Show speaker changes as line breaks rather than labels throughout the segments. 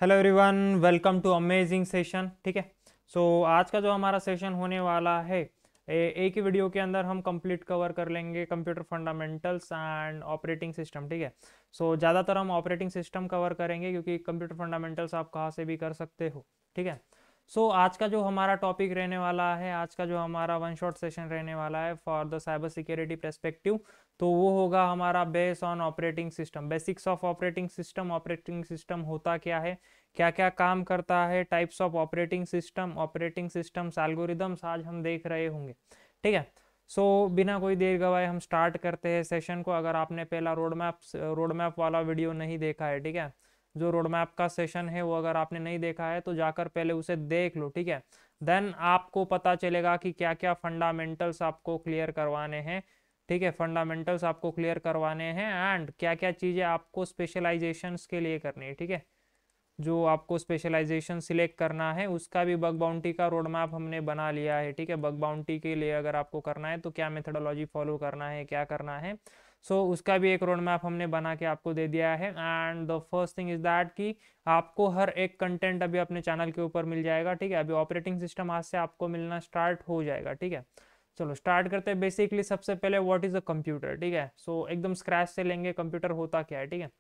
Hello everyone, welcome to amazing session. ठीक है। आज का जो हमारा सेशन होने वाला है, एक ही वीडियो के अंदर हम कंप्लीट कवर कर लेंगे computer fundamentals and operating system. ठीक है। ज़्यादातर हम ऑपरेटिंग सिस्टम कवर करेंगे क्योंकि कंप्यूटर फंडामेंटल्स आप कहाँ से भी कर सकते हो। ठीक है। आज का जो हमारा टॉपिक रहने वाला है, आज का जो हमारा वन शॉट सेशन रहने वाला है for the cyber security perspective, तो वो होगा हमारा base on operating system, basics of operating system. Operating system होता क्या है, क्या क्या काम करता है, types of operating systems, algorithms आज हम देख रहे होंगे। ठीक है। बिना कोई देर गवाए हम स्टार्ट करते हैं सेशन को। अगर आपने पहला रोड मैप वाला वीडियो नहीं देखा है, ठीक है, जो रोड मैप का सेशन है वो अगर आपने नहीं देखा है तो जाकर पहले उसे देख लो। ठीक है। देन आपको पता चलेगा कि क्या क्या फंडामेंटल्स आपको क्लियर करवाने हैं। ठीक है, फंडामेंटल्स आपको क्लियर करवाने हैं एंड क्या क्या चीज़ें आपको स्पेशलाइजेशंस के लिए करनी है। ठीक है, जो आपको स्पेशलाइजेशन सिलेक्ट करना है उसका भी बग बाउंटी का रोड मैप हमने बना लिया है। ठीक है, बग बाउंटी के लिए अगर आपको करना है तो क्या मेथडोलॉजी फॉलो करना है, क्या करना है, उसका भी एक रोड मैप हमने बना के आपको दे दिया है। And the first thing is that कि आपको हर एक कंटेंट अभी अपने चैनल के ऊपर मिल जाएगा। ठीक है, अभी ऑपरेटिंग सिस्टम आज से आपको मिलना स्टार्ट हो जाएगा। ठीक है, चलो स्टार्ट करते हैं। बेसिकली सबसे पहले व्हाट इज अ कंप्यूटर। ठीक है, एकदम स्क्रैच से लेंगे कंप्यूटर होता क्या है। ठीक है,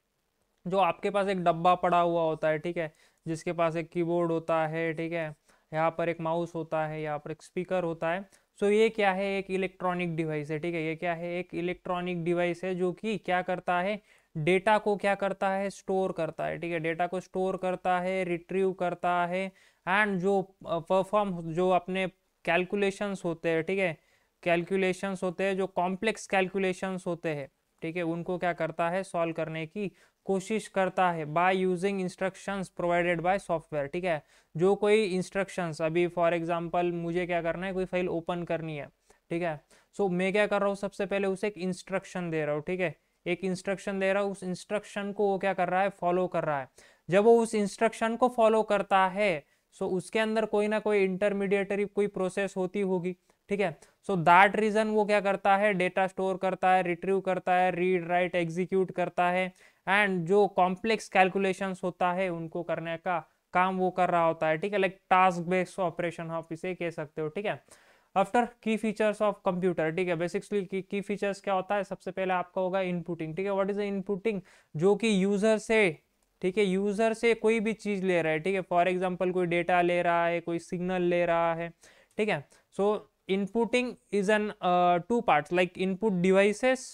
जो आपके पास एक डब्बा पड़ा हुआ होता है, ठीक है, जिसके पास एक कीबोर्ड होता है, ठीक है, यहाँ पर एक माउस होता है, यहाँ पर एक स्पीकर होता है। ये क्या है, एक इलेक्ट्रॉनिक डिवाइस है। ठीक है, ये क्या है, एक इलेक्ट्रॉनिक डिवाइस है जो कि क्या करता है, डेटा को क्या करता है, स्टोर करता है। ठीक है, डेटा को स्टोर करता है, रिट्रीव करता है एंड जो परफॉर्म, जो अपने कैलकुलेशंस होते हैं, ठीक है, कैलकुलेशंस होते हैं, जो कॉम्प्लेक्स कैलकुलेशंस होते हैं, ठीक है, उनको क्या करता है, सॉल्व करने की कोशिश करता है by using instructions provided by software. ठीक है, जो कोई इंस्ट्रक्शंस, अभी फॉर एग्जांपल मुझे क्या करना है, कोई फाइल ओपन करनी है। ठीक है, मैं क्या कर रहा हूँ, सबसे पहले उसे एक इंस्ट्रक्शन दे रहा हूँ। ठीक है, एक इंस्ट्रक्शन दे रहा हूँ, उस इंस्ट्रक्शन को वो क्या कर रहा है, फॉलो कर रहा है। जब वो उस इंस्ट्रक्शन को फॉलो करता है उसके अंदर कोई ना कोई इंटरमीडिएटरी कोई प्रोसेस होती होगी। ठीक है, दैट रीजन वो क्या करता है, डेटा स्टोर करता है, रिट्रीव करता है, रीड राइट एग्जीक्यूट करता है एंड जो कॉम्प्लेक्स कैलकुलेशंस होता है उनको करने का काम वो कर रहा होता है। ठीक है, लाइक टास्क बेस्ड ऑपरेशन आप इसे कह सकते हो। ठीक है, आफ्टर की फीचर्स ऑफ कंप्यूटर। ठीक है, बेसिकली की फीचर्स क्या होता है, सबसे पहले आपका होगा इनपुटिंग। ठीक है, व्हाट इज इनपुटिंग, जो कि यूजर से, ठीक है, यूजर से कोई भी चीज ले रहा है। ठीक है, फॉर एग्जांपल कोई डेटा ले रहा है, कोई सिग्नल ले रहा है। ठीक है, inputting is an two parts, like input devices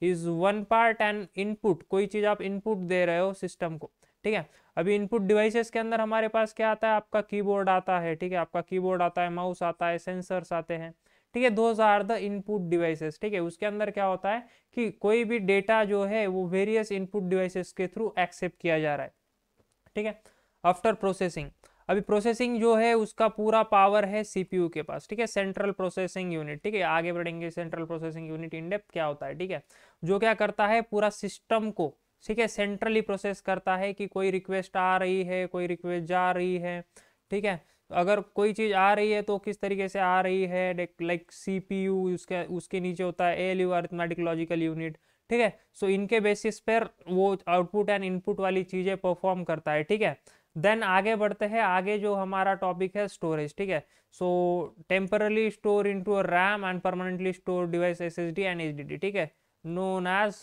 is one part and input, कोई चीज आप इनपुट दे रहे हो सिस्टम को। ठीक है, अभी इनपुट डिवाइसेस के अंदर हमारे पास क्या आता है, आपका कीबोर्ड आता है। ठीक है, आपका कीबोर्ड आता है, माउस आता है, सेंसर्स आते हैं। ठीक है, those are the input devices. ठीक है, उसके अंदर क्या होता है कि कोई भी डेटा जो है वो वेरियस इनपुट डिवाइसेस के थ्रू एक्सेप्ट किया जा रहा है। ठीक है, आफ्टर प्रोसेसिंग, अभी प्रोसेसिंग जो है उसका पूरा पावर है सीपीयू के पास। ठीक है, सेंट्रल प्रोसेसिंग यूनिट। ठीक है, आगे बढ़ेंगे, central processing unit in depth क्या होता है। ठीक है, जो क्या करता है, पूरा सिस्टम को, ठीक है, सेंट्रली प्रोसेस करता है कि कोई रिक्वेस्ट आ रही है, कोई रिक्वेस्ट जा रही है। ठीक है, अगर कोई चीज आ रही है तो किस तरीके से आ रही है, लाइक सीपीयू, उसके उसके नीचे होता है एएलयू, अरिथमेटिक लॉजिकल यूनिट। ठीक है, इनके बेसिस पर वो आउटपुट एंड इनपुट वाली चीजें परफॉर्म करता है। ठीक है, देन आगे बढ़ते हैं, आगे जो हमारा टॉपिक है स्टोरेज। ठीक है, temporarily store into RAM and permanently store device SSD and HDD. ठीक है, नोन एज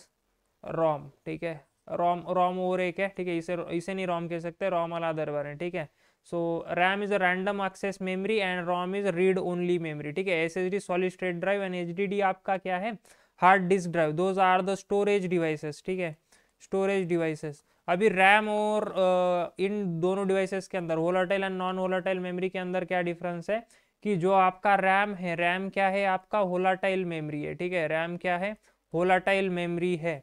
रोम। ठीक है, रोम रोम और एक है। ठीक है, इसे इसे नहीं रोम कह सकते, रोम वाला अदर वेरिएंट। ठीक है, RAM is a random access memory and ROM is read only memory. ठीक है, SSD solid state drive and HDD आपका क्या है, hard disk drive. Those are the storage devices. ठीक है, स्टोरेज डिवाइसेस। अभी रैम और इन दोनों डिवाइसेस के अंदर, volatile and non volatile memory के अंदर क्या डिफरेंस है कि जो आपका रैम है, रैम क्या है, आपका वोलेटाइल मेमोरी है। ठीक है, रैम क्या है, वोलेटाइल मेमोरी है।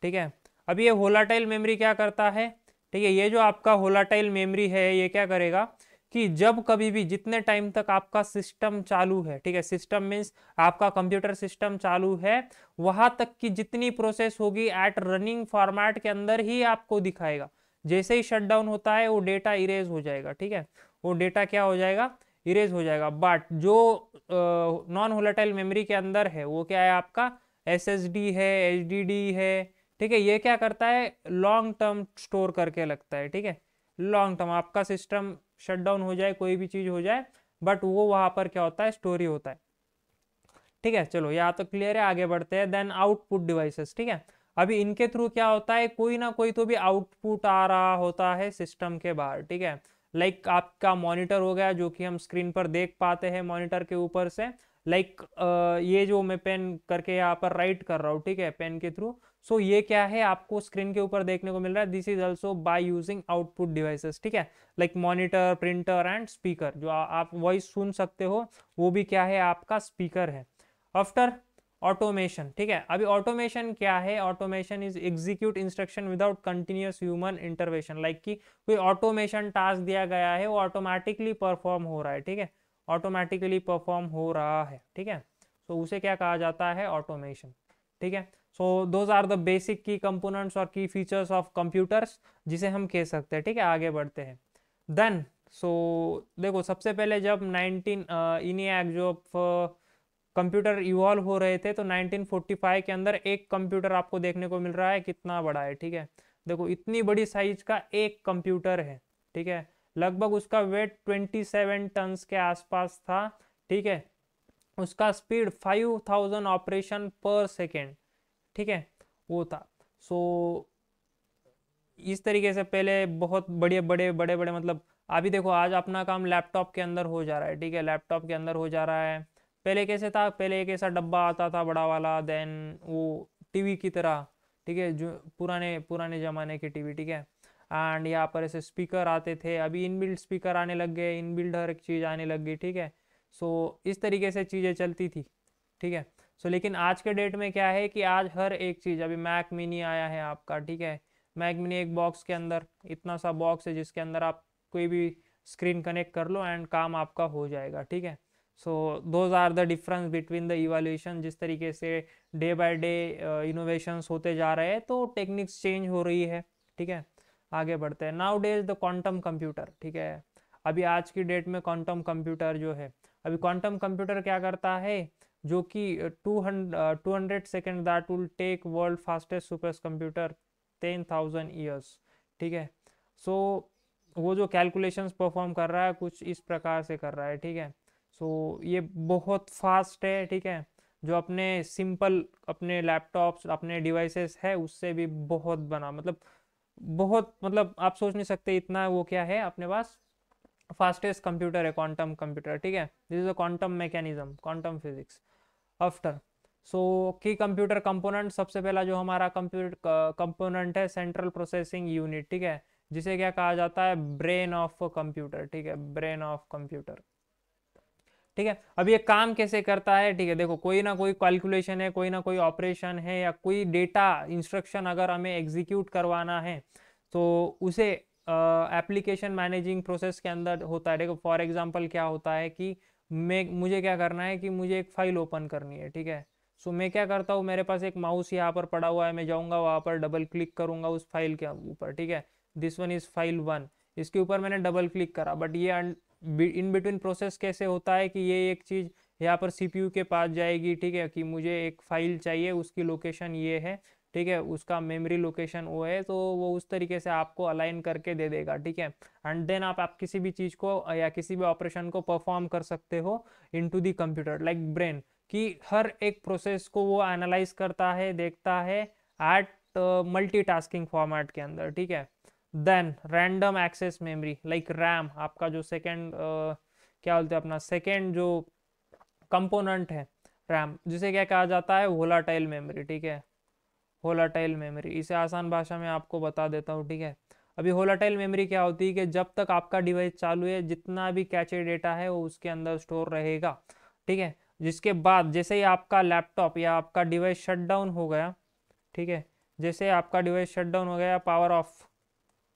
ठीक है, अभी ये वोलेटाइल मेमोरी क्या करता है, ठीक है, ये जो आपका वोलेटाइल मेमोरी है ये क्या करेगा कि जब कभी भी, जितने टाइम तक आपका सिस्टम चालू है, ठीक है, सिस्टम मीन्स आपका कंप्यूटर सिस्टम चालू है, वहां तक की जितनी प्रोसेस होगी एट रनिंग फॉर्मेट के अंदर ही आपको दिखाएगा। जैसे ही शट डाउन होता है वो डेटा इरेज हो जाएगा। ठीक है, वो डेटा क्या हो जाएगा, इरेज हो जाएगा। बट जो नॉन वोलेटाइल मेमोरी के अंदर है वो क्या है, आपका एसएसडी है, एचडीडी है। ठीक है, ये क्या करता है, लॉन्ग टर्म स्टोर करके लगता है। ठीक है, लॉन्ग टर्म, आपका सिस्टम शट डाउन हो जाए, कोई भी चीज हो जाए, बट वो वहां पर क्या होता है, स्टोरी होता है। ठीक है, चलो यहाँ तो क्लियर है, आगे बढ़ते हैं। देन आउटपुट डिवाइसेस, ठीक है। अभी इनके थ्रू क्या होता है, कोई ना कोई तो भी आउटपुट आ रहा होता है सिस्टम के बाहर, ठीक है। लाइक आपका मॉनिटर हो गया, जो कि हम स्क्रीन पर देख पाते हैं मॉनिटर के ऊपर से। लाइक ये जो मैं पेन करके यहाँ पर राइट कर रहा हूँ, ठीक है, पेन के थ्रू। सो ये क्या है, आपको स्क्रीन के ऊपर देखने को मिल रहा है। This is also by using output devices, ठीक है। Like monitor, printer and speaker, जो आप वॉइस सुन सकते हो, वो भी क्या है, आपका स्पीकर है। आफ्टर ऑटोमेशन, ठीक है। अभी ऑटोमेशन क्या है, automation is execute instruction without continuous human intervention. Like कि कोई ऑटोमेशन टास्क दिया गया है, वो ऑटोमेटिकली परफॉर्म हो रहा है, ठीक है, ऑटोमेटिकली परफॉर्म हो रहा है, ठीक है। सो उसे क्या कहा जाता है, ऑटोमेशन, ठीक है। So those are the basic key components और की फीचर्स ऑफ कंप्यूटर्स, जिसे हम कह सकते हैं, ठीक है। आगे बढ़ते हैं। देन देखो, सबसे पहले जब 19 इनियाक जो कंप्यूटर इवॉल्व हो रहे थे, तो 1945 के अंदर एक कंप्यूटर आपको देखने को मिल रहा है, कितना बड़ा है, ठीक है। देखो इतनी बड़ी साइज का एक कंप्यूटर है, ठीक है। लगभग उसका वेट 27 टन्स के आसपास था, ठीक है। उसका स्पीड 5000 ऑपरेशन पर सेकेंड, ठीक है, वो था। सो इस तरीके से पहले बहुत बड़े बड़े बड़े बड़े, मतलब अभी देखो आज अपना काम लैपटॉप के अंदर हो जा रहा है, ठीक है, लैपटॉप के अंदर हो जा रहा है। पहले कैसे था, पहले एक ऐसा डब्बा आता था बड़ा वाला, देन वो टीवी की तरह, ठीक है, जो पुराने पुराने जमाने के टीवी, ठीक है। एंड यहाँ पर ऐसे स्पीकर आते थे, अभी इनबिल्ट स्पीकर आने लग गए, इनबिल्ट हर एक चीज़ आने लग गई, ठीक है। सो इस तरीके से चीज़ें चलती थी, ठीक है। सो लेकिन आज के डेट में क्या है कि आज हर एक चीज़, अभी मैक मिनी आया है आपका, ठीक है। मैक मिनी एक बॉक्स के अंदर, इतना सा बॉक्स है जिसके अंदर आप कोई भी स्क्रीन कनेक्ट कर लो एंड काम आपका हो जाएगा, ठीक है। So those are the difference between the evolution. जिस तरीके से डे बाय डे इनोवेशंस होते जा रहे हैं, तो टेक्निक्स चेंज हो रही है, ठीक है। आगे बढ़ते हैं। Now days the quantum computer, ठीक है। अभी आज की डेट में क्वांटम कंप्यूटर जो है, अभी क्वांटम कंप्यूटर क्या करता है, जो कि 200 second that will tech world fastest super computer 10,000 years, ठीक है। सो वो जो कैलकुलेशंस परफॉर्म कर रहा है, कुछ इस प्रकार से कर रहा है, ठीक है। सो ये बहुत फास्ट है, ठीक है, जो अपने सिंपल अपने लैपटॉप्स, अपने डिवाइसेस है, उससे भी बहुत बना, मतलब बहुत, मतलब आप सोच नहीं सकते इतना वो क्या है अपने पास, फास्टेस्ट कंप्यूटर है क्वांटम कंप्यूटर, ठीक है। This is a quantum mechanism, quantum physics. After की कंप्यूटर कंपोनेंट, सबसे पहला जो हमारा कंप्यूटर कंपोनेंट है, सेंट्रल प्रोसेसिंग यूनिट, ठीक है, जिसे क्या कहा जाता है, ब्रेन ऑफ कंप्यूटर, ठीक है, ब्रेन ऑफ कंप्यूटर, ठीक है। अब ये काम कैसे करता है, ठीक है, देखो कोई ना कोई कैलकुलेशन है, कोई ना कोई ऑपरेशन है, या कोई डेटा इंस्ट्रक्शन अगर हमें एग्जीक्यूट करवाना है, तो उसे एप्लीकेशन मैनेजिंग प्रोसेस के अंदर होता है। देखो फॉर एग्जांपल क्या होता है कि मुझे क्या करना है कि मुझे एक फाइल ओपन करनी है, ठीक है। सो मैं क्या करता हूँ, मेरे पास एक माउस यहाँ पर पड़ा हुआ है, मैं जाऊँगा वहाँ पर, डबल क्लिक करूँगा उस फाइल के ऊपर, ठीक है। दिस वन इज फाइल 1, इसके ऊपर मैंने डबल क्लिक करा, बट ये इन बिटवीन प्रोसेस कैसे होता है कि ये एक चीज़ यहाँ पर सीपीयू के पास जाएगी, ठीक है, कि मुझे एक फाइल चाहिए, उसकी लोकेशन ये है, ठीक है, उसका मेमोरी लोकेशन वो है, तो वो उस तरीके से आपको अलाइन करके दे देगा, ठीक है। एंड देन आप किसी भी चीज़ को या किसी भी ऑपरेशन को परफॉर्म कर सकते हो into the computer, like brain, कि हर एक प्रोसेस को वो एनालाइज करता है, देखता है एट मल्टीटास्किंग फॉर्मेट के अंदर, ठीक है। Then random access memory, like RAM, आपका जो सेकेंड क्या बोलते हैं, अपना सेकेंड जो कंपोनेंट है रैम, जिसे क्या कहा जाता है, वोलाटाइल मेमोरी, ठीक है, वोलाटाइल मेमोरी। इसे आसान भाषा में आपको बता देता हूँ, ठीक है। अभी वोलाटाइल मेमोरी क्या होती है कि जब तक आपका डिवाइस चालू है, जितना भी कैचे डेटा है वो उसके अंदर स्टोर रहेगा, ठीक है। जिसके बाद जैसे ही आपका लैपटॉप या आपका डिवाइस शट डाउन हो गया, ठीक है, जैसे आपका डिवाइस शट डाउन हो गया, पावर ऑफ,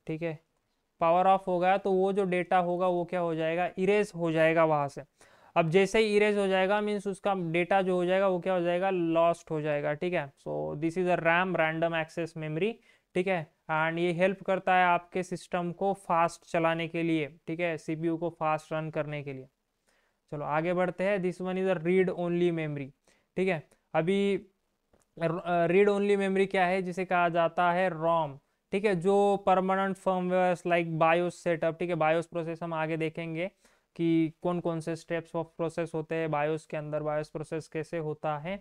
ठीक है, पावर ऑफ हो गया, तो वो जो डेटा होगा वो क्या हो जाएगा, इरेज हो जाएगा वहां से। अब जैसे ही इरेज हो जाएगा, मीन्स उसका डेटा जो हो जाएगा वो क्या हो जाएगा, लॉस्ट हो जाएगा, ठीक है। So this is a RAM, random access memory, ठीक है। एंड ये हेल्प करता है आपके सिस्टम को फास्ट चलाने के लिए, ठीक है, सीपीयू को फास्ट रन करने के लिए। चलो आगे बढ़ते हैं। This one is a read only memory, ठीक है। अभी रीड ओनली मेमोरी क्या है, जिसे कहा जाता है रोम, ठीक है, जो permanent firmware like BIOS setup, ठीक है, बायोस प्रोसेस हम आगे देखेंगे कि कौन कौन से स्टेप्स ऑफ प्रोसेस होते हैं बायोस के अंदर, बायोस प्रोसेस कैसे होता है,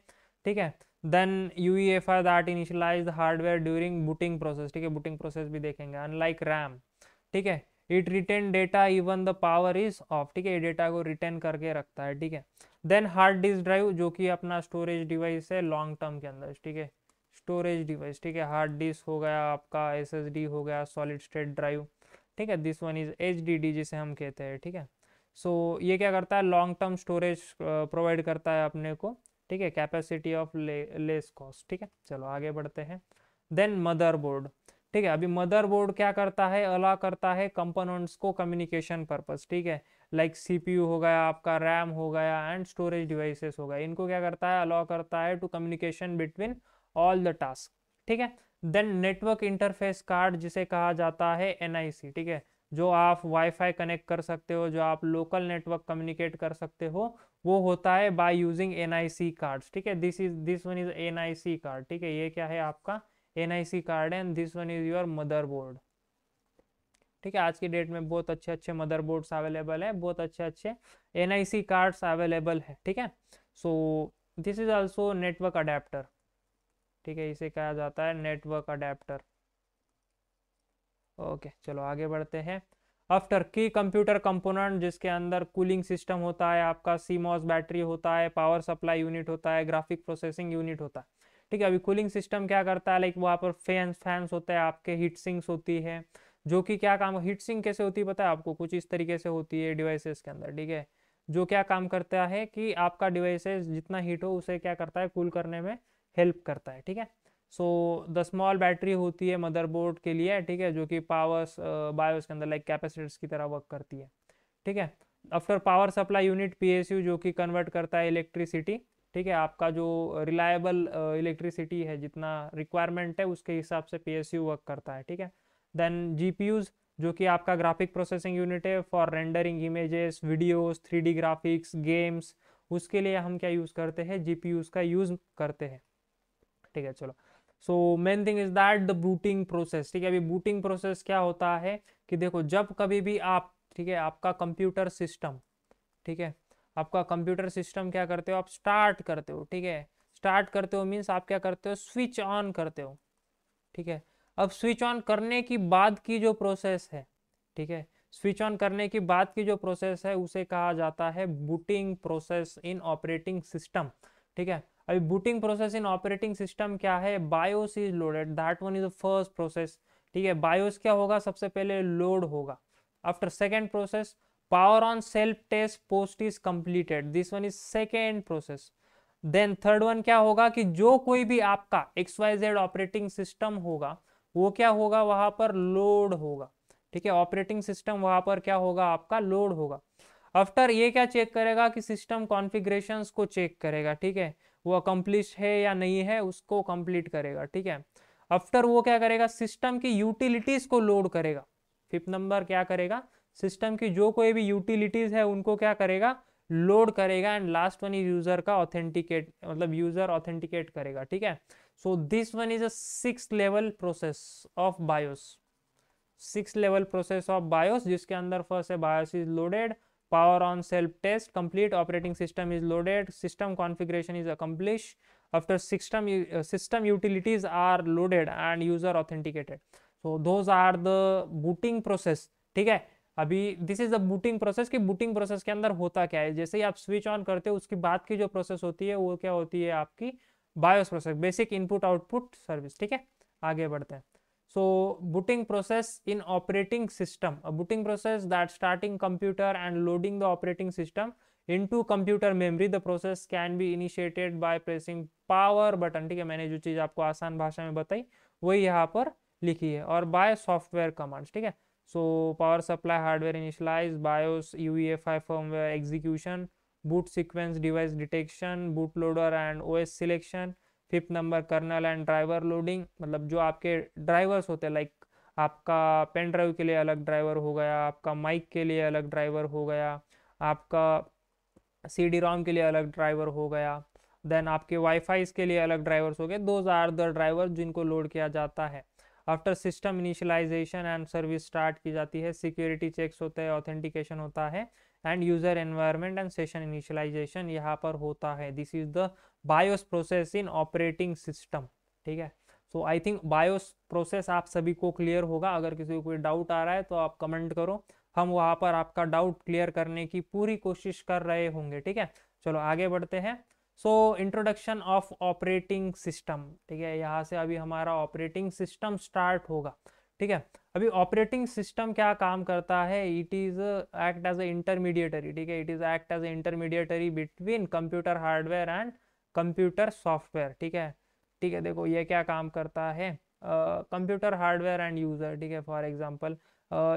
ठीक है। Then UEFI that initialize the hardware during booting process, ठीक है, बूटिंग प्रोसेस भी देखेंगे। अनलाइक रैम, ठीक है, it retain data even the power is off, ठीक है, ये डेटा को रिटेन करके रखता है, ठीक है। देन हार्ड डिस्क ड्राइव, जो कि अपना स्टोरेज डिवाइस है लॉन्ग टर्म के अंदर, ठीक है, स्टोरेज डिवाइस, ठीक है, हार्ड डिस्क हो गया आपका, एसएसडी हो गया, सॉलिड स्टेट ड्राइव, ठीक है, दिस वन इज एचडीडी जिसे हम कहते हैं, ठीक है। सो ये क्या करता है, लॉन्ग टर्म स्टोरेज प्रोवाइड करता है अपने को, ठीक है, कैपेसिटी ऑफ लेस कॉस्ट, ठीक है। चलो आगे बढ़ते हैं। देन मदरबोर्ड, ठीक है, अभी मदरबोर्ड क्या करता है, अलाउ करता है कंपोनेंट्स को कम्युनिकेशन पर्पस, ठीक है, लाइक सीपीयू हो गया आपका, रैम हो गया एंड स्टोरेज डिवाइसेस हो गया, इनको क्या करता है, अलाउ करता है to communication between all the task, ठीक है। देन नेटवर्क इंटरफेस कार्ड जिसे कहा जाता है एनआईसी, ठीक है, जो आप वाईफाई कनेक्ट कर सकते हो, जो आप लोकल नेटवर्क कम्युनिकेट कर सकते हो, वो होता है बाय यूजिंग एनआईसी कार्ड्स, ठीक है। This one is NIC card, ठीक है, ये क्या है आपका एनआईसी कार्ड है, and this one is your motherboard, ठीक है। आज की डेट में बहुत अच्छे अच्छे मदरबोर्ड्स अवेलेबल है, बहुत अच्छे अच्छे एनआईसी कार्ड्स अवेलेबल है, ठीक है। So this is also network adapter, ठीक है, इसे कहा जाता है नेटवर्क अडेप्टर। ओके, चलो आगे बढ़ते हैं। आफ्टर की कंप्यूटर कंपोनेंट जिसके अंदर कूलिंग सिस्टम होता है आपका, सीमॉस बैटरी होता है, पावर सप्लाई यूनिट होता है, ग्राफिक प्रोसेसिंग यूनिट होता है, ठीक है। अभी कूलिंग सिस्टम क्या करता है, लाइक वहाँ पर फैंस होते हैं आपके, हीट सिंक्स होती है, जो कि क्या काम, हीट सिंक कैसे होती है पता है आपको, कुछ इस तरीके से होती है डिवाइसेस के अंदर, ठीक है, जो क्या काम करता है कि आपका डिवाइसेस जितना हीट हो उसे क्या करता है, कूल करने में हेल्प करता है, ठीक है। सो द स्मॉल बैटरी होती है मदरबोर्ड के लिए, ठीक है, जो कि पावर्स बायोस के अंदर लाइक कैपेसिटर्स की तरह वर्क करती है, ठीक है। After power supply unit PSU, जो कि कन्वर्ट करता है इलेक्ट्रिसिटी, ठीक है, आपका जो रिलायबल इलेक्ट्रिसिटी है जितना रिक्वायरमेंट है उसके हिसाब से पीएसयू वर्क करता है, ठीक है। देन जीपीयूज, जो कि आपका ग्राफिक प्रोसेसिंग यूनिट है for rendering images, videos, 3D graphics, games, उसके लिए हम क्या यूज करते हैं, जीपीयूज का यूज करते हैं, ठीक है। चलो, so main thing is that the booting process, ठीक है। अभी बूटिंग प्रोसेस क्या होता है कि देखो, जब कभी भी आप, ठीक है, आपका कंप्यूटर सिस्टम, ठीक है, आपका कंप्यूटर सिस्टम क्या करते हो, आप स्टार्ट करते हो, ठीक है, स्टार्ट करते हो मीन्स आप क्या करते हो, स्विच ऑन करते हो, ठीक है। अब स्विच ऑन करने की बाद की जो प्रोसेस है, ठीक है, स्विच ऑन करने की बाद की जो प्रोसेस है उसे कहा जाता है booting process in operating system, ठीक है। अभी booting process in operating system क्या है, BIOS is loaded, that one is the first process, ठीक है। बायोस क्या होगा, सबसे पहले लोड होगा। After second process, power on self test POST is completed, this one is second process. Then third one क्या होगा कि जो कोई भी आपका XYZ ऑपरेटिंग सिस्टम होगा वो क्या होगा, वहां पर लोड होगा, ठीक है, ऑपरेटिंग सिस्टम वहां पर क्या होगा, आपका लोड होगा। आफ्टर ये क्या चेक करेगा कि सिस्टम कॉन्फ़िगरेशंस को चेक करेगा, ठीक है, वो अकम्प्लिश है या नहीं है उसको कंप्लीट करेगा, ठीक है। आफ्टर वो क्या करेगा, सिस्टम की यूटिलिटीज को लोड करेगा। फिफ्थ नंबर क्या करेगा, सिस्टम की जो कोई भी यूटिलिटीज है उनको क्या करेगा, लोड करेगा। And last one is user का ऑथेंटिकेट, मतलब यूजर ऑथेंटिकेट करेगा, ठीक है। So this one is a 6th level process of BIOS, 6th level process of BIOS, जिसके अंदर फर्स्ट है BIOS is loaded, power on self test complete, operating system is loaded, system configuration is accomplished, after system utilities are loaded and user authenticated, so those are the booting process, ठीक है। अभी this is the booting process, कि booting process के अंदर होता क्या है, जैसे ही आप स्विच ऑन करते हो उसके बाद की जो प्रोसेस होती है वो क्या होती है, आपकी BIOS process, basic input output service, ठीक है। आगे बढ़ते हैं। So booting process in operating system, a booting process that starting computer and loading the operating system into computer memory, the process can be initiated by pressing power button, ठीक है, मैंने जो चीज आपको आसान भाषा में बताई वही यहाँ पर लिखी है, और बाय सॉफ्टवेयर कमांड्स, ठीक है। So power supply, hardware initialize, BIOS, UEFI firmware execution, boot sequence, device detection, boot loader and OS selection. Fifth number kernel and driver loading, मतलब जो आपके ड्राइवर्स होते हैं, लाइक आपका पेन ड्राइव के लिए अलग ड्राइवर हो गया, आपका माइक के लिए अलग ड्राइवर हो गया, आपका CD रोम के लिए अलग ड्राइवर हो गया, देन आपके वाईफाई के लिए अलग ड्राइवर्स हो गए, दोज आर द ड्राइवर जिनको लोड किया जाता है। After system initialization and service start की जाती है, सिक्योरिटी चेक्स होते हैं, ऑथेंटिकेशन होता है and user environment and session initialization यहाँ पर होता है। This is the BIOS process in operating system. ठीक है, so I think BIOS process आप सभी को क्लियर होगा। अगर किसी को कोई डाउट आ रहा है तो आप कमेंट करो, हम वहाँ पर आपका डाउट क्लियर करने की पूरी कोशिश कर रहे होंगे। ठीक है, चलो आगे बढ़ते हैं। So introduction of operating system. ठीक है, यहाँ से अभी हमारा ऑपरेटिंग सिस्टम स्टार्ट होगा। ठीक है, अभी ऑपरेटिंग सिस्टम क्या काम करता है, it is act as a intermediatory. ठीक है, it is act as a intermediatory between computer hardware and computer software. ठीक है, ठीक है, देखो ये क्या काम करता है, कंप्यूटर हार्डवेयर एंड यूजर। ठीक है, फॉर एग्जांपल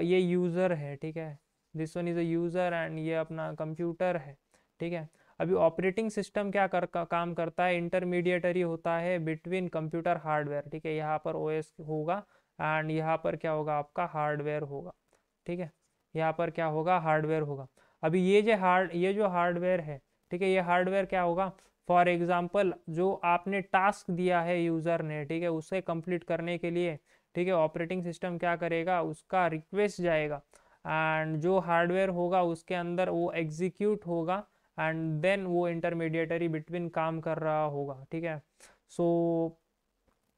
ये यूजर है। ठीक है, this one is a user and ये अपना कंप्यूटर है। ठीक है, अभी ऑपरेटिंग सिस्टम क्या काम करता है, इंटरमीडिएटरी होता है बिटवीन कंप्यूटर हार्डवेयर। ठीक है, यहाँ पर ओएस होगा एंड यहाँ पर क्या होगा, आपका हार्डवेयर होगा। ठीक है, यहाँ पर क्या होगा, हार्डवेयर होगा। अभी ये जो हार्डवेयर है, ठीक है, ये हार्डवेयर क्या होगा, फॉर एग्जाम्पल जो आपने टास्क दिया है यूजर ने, ठीक है, उसे कंप्लीट करने के लिए, ठीक है, ऑपरेटिंग सिस्टम क्या करेगा, उसका रिक्वेस्ट जाएगा एंड जो हार्डवेयर होगा उसके अंदर वो एग्जीक्यूट होगा एंड देन वो इंटरमीडिएटरी बिटवीन काम कर रहा होगा। ठीक है, सो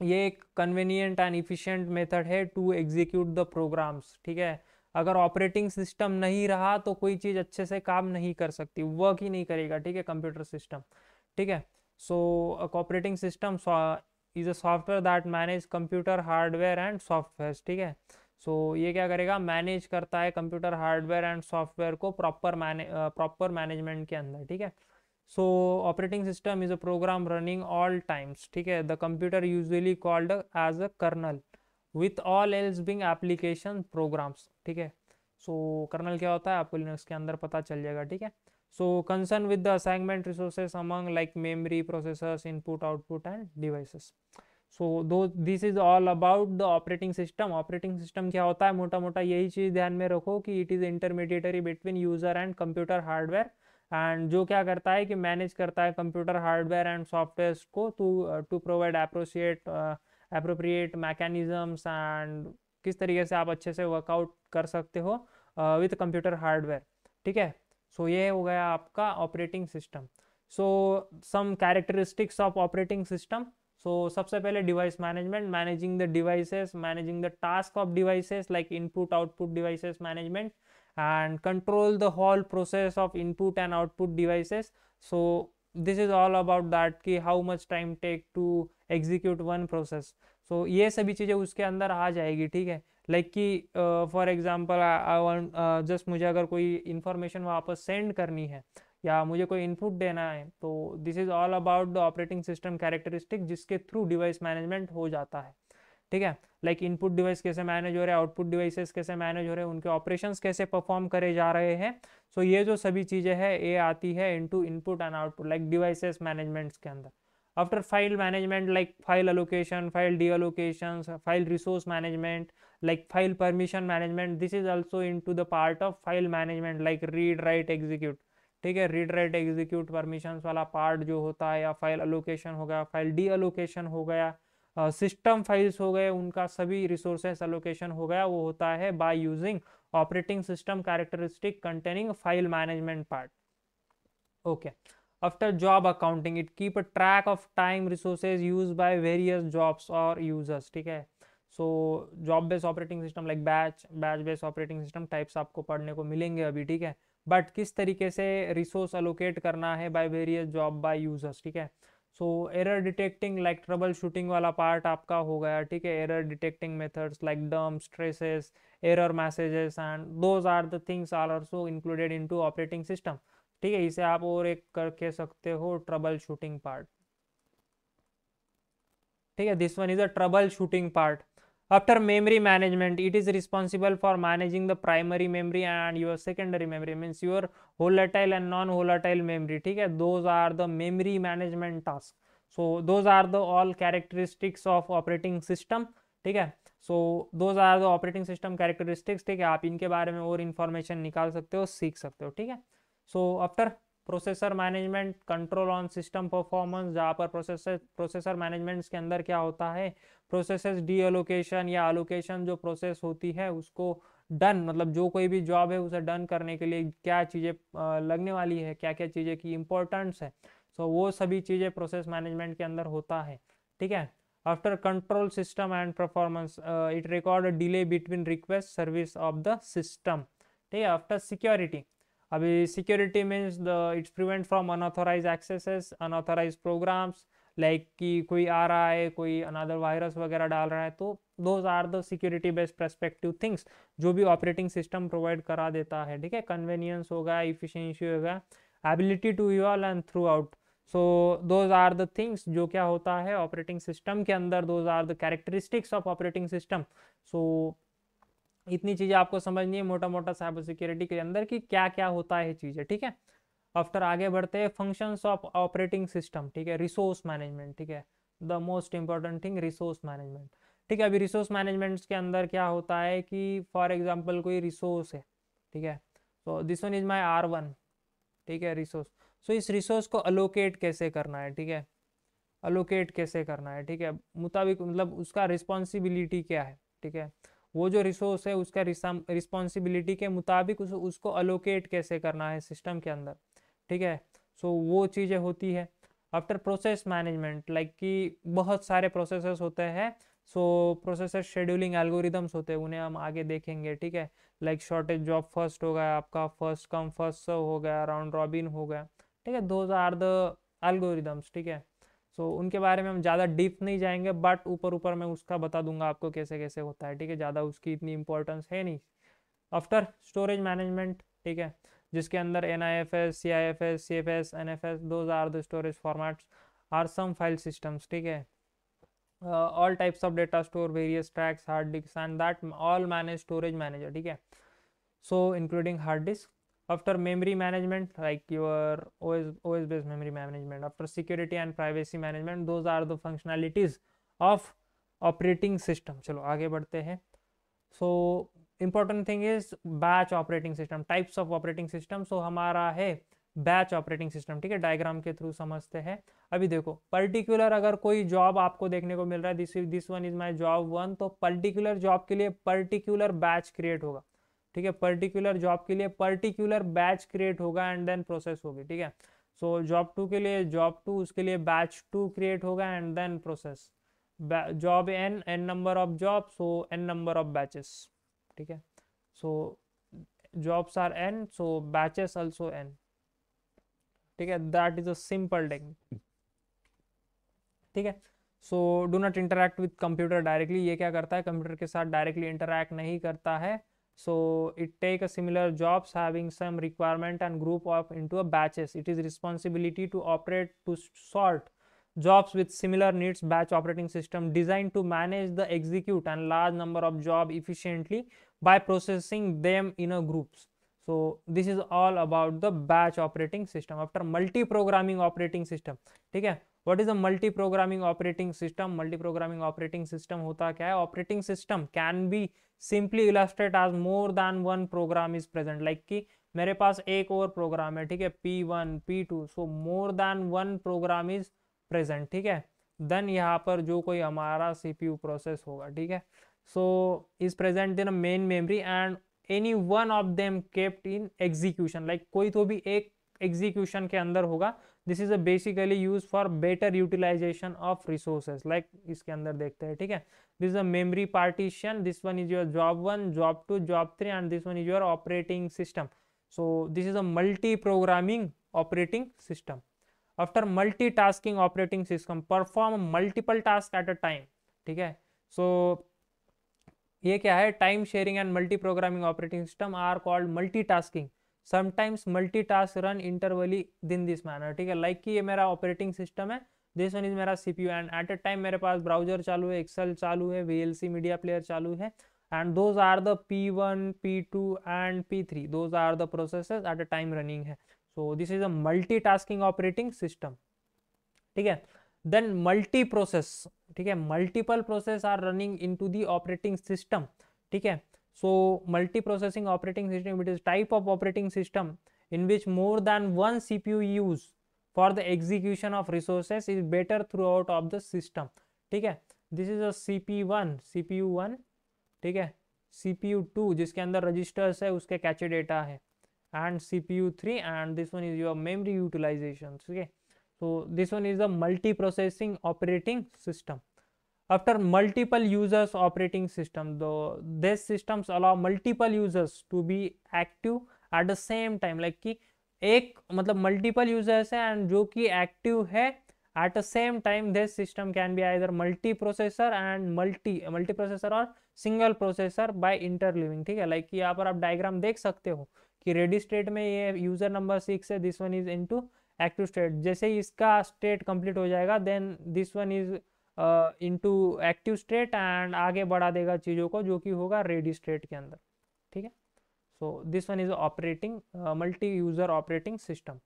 ये एक कन्वीनियंट एंड इफिशिएंट मेथड है टू एग्जीक्यूट द प्रोग्राम्स। ठीक है, अगर ऑपरेटिंग सिस्टम नहीं रहा तो कोई चीज़ अच्छे से काम नहीं कर सकती, वर्क ही नहीं करेगा। ठीक है, कंप्यूटर सिस्टम। ठीक है, so operating system is a software that manage computer hardware and software. ठीक है, सो ये क्या करेगा, मैनेज करता है कंप्यूटर हार्डवेयर एंड सॉफ्टवेयर को प्रॉपर मैनेजमेंट के अंदर। ठीक है, so operating system is a program running all times. ठीक है, the computer usually called as a kernel with all else being application programs. ठीक है, सो कर्नल क्या होता है आपको लिनक्स के अंदर पता चल जाएगा। ठीक है, so concern with the assignment resources among like memory, processors, input output and devices. So though this is all about the operating system. Operating system क्या होता है, मोटा मोटा यही चीज ध्यान में रखो कि it is intermediatory between user and computer hardware and जो क्या करता है कि मैनेज करता है कंप्यूटर हार्डवेयर एंड सॉफ्टवेयर को to provide appropriate mechanisms and किस तरीके से आप अच्छे से वर्कआउट कर सकते हो विथ कंप्यूटर हार्डवेयर। ठीक है, सो ये हो गया आपका operating system. So some characteristics of operating system. So सबसे पहले device management, managing the devices, managing the task of devices like input output devices management and control the whole process of input and output devices. So this is all about that कि how much time take to execute one process. So ये सभी चीज़ें उसके अंदर आ जाएगी। ठीक है, like कि for example I want just मुझे अगर कोई इंफॉर्मेशन वापस सेंड करनी है या मुझे कोई इनपुट देना है तो this is all about the operating system characteristic जिसके थ्रू डिवाइस मैनेजमेंट हो जाता है। ठीक है, लाइक इनपुट डिवाइस कैसे मैनेज हो रहे हैं, आउटपुट डिवाइसेस कैसे मैनेज हो रहे हैं, उनके ऑपरेशंस कैसे परफॉर्म करे जा रहे हैं। सो ये जो सभी चीज़ें हैं ये आती है into input and output like devices managements के अंदर। After file management like file allocation, file deallocation, file resource management like file permission management, this is also into the part of file management like read write execute. ठीक है, read write execute permissions वाला part जो होता है, या file allocation हो गया, file डीअलोकेशन हो गया, सिस्टम फाइल्स हो गए, उनका सभी रिसोर्सेस एलोकेशन हो गया, वो होता है by using operating system characteristic containing file management part. Okay, after job accounting it keep a track of time resources use by various jobs और यूजर्स। ठीक है, so job based operating system like batch based operating system types आपको पढ़ने को मिलेंगे अभी। ठीक है, बट किस तरीके से रिसोर्स अलोकेट करना है by various job by users. ठीक है, so error detecting like troubleshooting वाला पार्ट आपका हो गया। ठीक है, error detecting methods like dumps, traces, error messages and those are the things are also included into operating system. ठीक है, इसे आप और एक करके सकते हो ट्रबल शूटिंग पार्ट। ठीक है, this one is a trouble shooting part. After memory management it is responsible for managing the primary memory and your secondary memory means your volatile and non volatile memory. ठीक है, those are the memory management tasks. So those are the all characteristics of operating system. ठीक है, so those are the operating system characteristics. ठीक है, आप इनके बारे में और इंफॉर्मेशन निकाल सकते हो, सीख सकते हो। ठीक है, so after processor management, control on system performance, जहाँ पर प्रोसेसर मैनेजमेंट के अंदर क्या होता है, प्रोसेसेस डी एलोकेशन या एलोकेशन जो प्रोसेस होती है उसको डन, मतलब जो कोई भी जॉब है उसे डन करने के लिए क्या चीज़ें लगने वाली है, क्या क्या चीज़ें की इम्पोर्टेंस है, सो वो सभी चीज़ें प्रोसेस मैनेजमेंट के अंदर होता है, ठीक है। After control system and performance, it record delay between request service of the system, ठीक है। आफ्टर सिक्योरिटी, अभी security means the it's prevent from unauthorize accesses, unauthorize programs, like कि कोई आ रहा है, कोई अनदर वायरस वगैरह डाल रहा है, तो those are the security based perspective things जो भी ऑपरेटिंग सिस्टम प्रोवाइड करा देता है, ठीक है। कन्वीनियंस होगा, इफिशिएंसी होगा, ability to evolve and throughout, so those are the things जो क्या होता है ऑपरेटिंग सिस्टम के अंदर, those are the characteristics of operating system. So इतनी चीज़ें आपको समझनी है मोटा मोटा साइबर सिक्योरिटी के अंदर कि क्या क्या होता है चीज़ें, ठीक है। आफ्टर आगे बढ़ते हैं, फंक्शंस ऑफ ऑपरेटिंग सिस्टम, ठीक है। रिसोर्स मैनेजमेंट, ठीक है, the most important thing resource management, ठीक है। अभी रिसोर्स मैनेजमेंट के अंदर क्या होता है कि फॉर एग्जांपल कोई रिसोर्स है, ठीक है, so this one is my R1, ठीक है, रिसोर्स। सो इस रिसोर्स को अलोकेट कैसे करना है, ठीक है, अलोकेट कैसे करना है, ठीक है, मुताबिक मतलब उसका रिस्पॉन्सिबिलिटी क्या है, ठीक है, वो जो रिसोर्स है उसका रिस्पॉन्सिबिलिटी के मुताबिक उसको अलोकेट कैसे करना है सिस्टम के अंदर, ठीक है। सो वो चीज़ें होती है। आफ्टर प्रोसेस मैनेजमेंट, लाइक कि बहुत सारे प्रोसेसेस होते हैं, सो प्रोसेसर शेड्यूलिंग एल्गोरिदम्स होते हैं, उन्हें हम आगे देखेंगे, ठीक है। लाइक शॉर्टेज जॉब फर्स्ट हो गया आपका, फर्स्ट कम फर्स्ट सर्व हो गया, राउंड रॉबिन हो गया, ठीक है, दोज आर द एल्गोरिदम्स, ठीक है। सो उनके बारे में हम ज़्यादा डीप नहीं जाएंगे, बट ऊपर ऊपर मैं उसका बता दूंगा आपको कैसे कैसे होता है, ठीक है, ज़्यादा उसकी इतनी इंपॉर्टेंस है नहीं। आफ्टर स्टोरेज मैनेजमेंट, ठीक है, जिसके अंदर NIFS, CIFS, CFS, NFS, those are the storage formats, are some file systems, ठीक है। All types of data store, various tracks, hard disks, and that all manage storage manager, ठीक है, so including hard disk. After memory management, like your OS based memory management. After security and privacy management, those are the functionalities of operating system. चलो आगे बढ़ते हैं. So important thing is batch operating system, types of operating system. So हमारा है batch operating system, ठीक है, diagram के through समझते हैं। अभी देखो पर्टिकुलर अगर कोई जॉब आपको देखने को मिल रहा है, this one is my job 1, तो पर्टिकुलर जॉब के लिए पर्टिकुलर बैच क्रिएट होगा, ठीक है, पर्टिकुलर जॉब के लिए पर्टिकुलर बैच क्रिएट होगा एंड देन प्रोसेस होगी, ठीक है। सो जॉब 2 के लिए जॉब 2, उसके लिए बैच 2 क्रिएट होगा and then process. Job n number of job, so n number of batches, ठीक है। So jobs are n, so batches also n, ठीक है, that is a simple technique, ठीक है। So do not interact with computer directly, ये क्या करता है, कंप्यूटर के साथ डायरेक्टली इंटरैक्ट नहीं करता है। So it take a similar jobs having some requirement and group of into a batches, it is responsibility to operate to sort jobs with similar needs. Batch operating system designed to manage the execute and large number of job efficiently by processing them in a groups. So this is all about the batch operating system. After multi programming operating system, ठीक है, what is a multi programming operating system? Multi programming operating system होता क्या है, operating system can be simply illustrated as more than one program is present, like कि मेरे पास एक और programme है, ठीक है, P1 P2, so more than one program is present, ठीक है। देन यहाँ पर जो कोई हमारा CPU प्रोसेस होगा, ठीक है, so is present in main memory and any one of them kept in execution, like कोई तो भी एक एग्जीक्यूशन के अंदर होगा। This is a basically use for better utilization of resources, like इसके अंदर देखते हैं, ठीक है। This is a memory partition, this one is your job 1, job 2, job 3 and this one is your operating system. So this is a multi programming operating system. After multitasking operating system perform multiple task at a time, ठीक है। So ये क्या है, time sharing and multi programming operating system are called multitasking, sometimes multitask run intervally in this manner, ठीक है। Like कि ये मेरा ऑपरेटिंग सिस्टम है, दिस वन इज मेरा CPU and at a time मेरे पास ब्राउजर चालू है, एक्सेल चालू है, VLC मीडिया प्लेयर चालू है, and those are the P1 P2 and P3, those are the processes at a time running है। So this is a multitasking operating system, ठीक है। देन मल्टी प्रोसेस, ठीक है, multiple process are running into the operating system, ठीक है। So multi processing operating system, it is type of operating system in which more than one CPU use for the execution of resources is better throughout of the system. ठीक है, this is a CPU1, ठीक है, CPU2 जिसके अंदर registers है, उसके cache data है, and CPU3, and this one is your memory utilization. Okay, so this one is the multi-processing operating system. After multiple users operating system, these systems allow multiple users to be active at the same time. Like कि एक मतलब multiple users है and जो कि active है at the same time. This system can be either multi processor and multi processor और single processor bye interleaving. ठीक है, लाइक कि यहाँ पर आप डायग्राम देख सकते हो कि रेडी स्टेट में ये यूजर नंबर 6 है, this one is into active state. जैसे ही इसका स्टेट कंप्लीट हो जाएगा then this one is into active state and आगे बढ़ा देगा चीज़ों को जो कि होगा रेडी स्टेट के अंदर. ठीक है, so this one is operating multi user operating system.